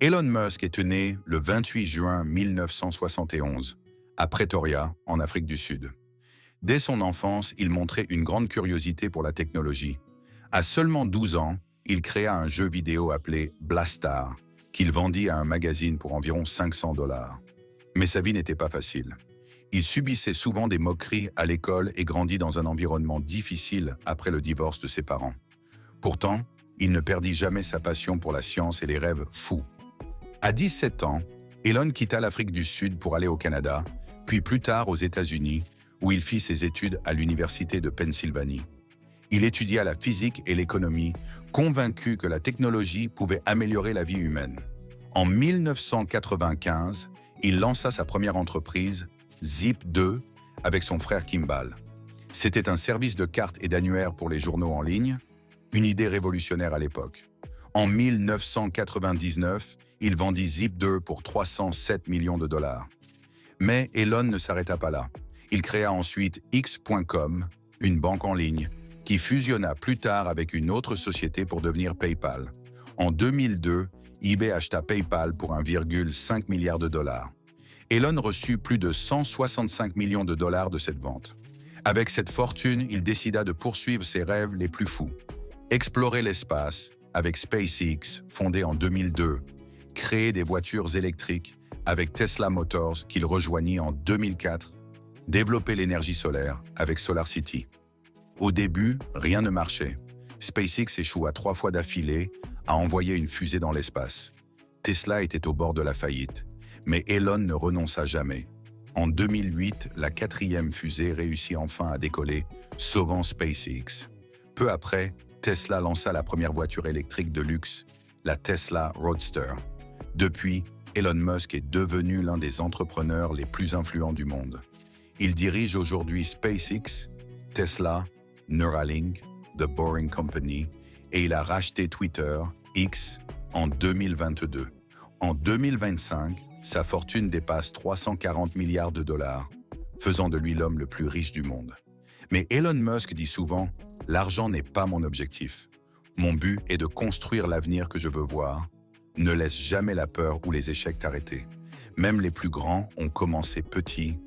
Elon Musk est né le 28 juin 1971 à Pretoria, en Afrique du Sud. Dès son enfance, il montrait une grande curiosité pour la technologie. À seulement 12 ans, il créa un jeu vidéo appelé Blastar, qu'il vendit à un magazine pour environ 500 dollars. Mais sa vie n'était pas facile. Il subissait souvent des moqueries à l'école et grandit dans un environnement difficile après le divorce de ses parents. Pourtant, il ne perdit jamais sa passion pour la science et les rêves fous. À 17 ans, Elon quitta l'Afrique du Sud pour aller au Canada, puis plus tard aux États-Unis, où il fit ses études à l'Université de Pennsylvanie. Il étudia la physique et l'économie, convaincu que la technologie pouvait améliorer la vie humaine. En 1995, il lança sa première entreprise, Zip2, avec son frère Kimball. C'était un service de cartes et d'annuaires pour les journaux en ligne, une idée révolutionnaire à l'époque. En 1999, il vendit Zip2 pour 307 millions de dollars. Mais Elon ne s'arrêta pas là. Il créa ensuite X.com, une banque en ligne, qui fusionna plus tard avec une autre société pour devenir PayPal. En 2002, eBay acheta PayPal pour 1,5 milliard de dollars. Elon reçut plus de 165 millions de dollars de cette vente. Avec cette fortune, il décida de poursuivre ses rêves les plus fous. Explorer l'espace avec SpaceX, fondé en 2002, créer des voitures électriques avec Tesla Motors qu'il rejoignit en 2004, développer l'énergie solaire avec SolarCity. Au début, rien ne marchait. SpaceX échoua 3 fois d'affilée à envoyer une fusée dans l'espace. Tesla était au bord de la faillite, mais Elon ne renonça jamais. En 2008, la 4e fusée réussit enfin à décoller, sauvant SpaceX. Peu après, Tesla lança la première voiture électrique de luxe, la Tesla Roadster. Depuis, Elon Musk est devenu l'un des entrepreneurs les plus influents du monde. Il dirige aujourd'hui SpaceX, Tesla, Neuralink, The Boring Company et il a racheté Twitter, X, en 2022. En 2025, sa fortune dépasse 340 milliards de dollars, faisant de lui l'homme le plus riche du monde. Mais Elon Musk dit souvent « L'argent n'est pas mon objectif. Mon but est de construire l'avenir que je veux voir. Ne laisse jamais la peur ou les échecs t'arrêter. Même les plus grands ont commencé petits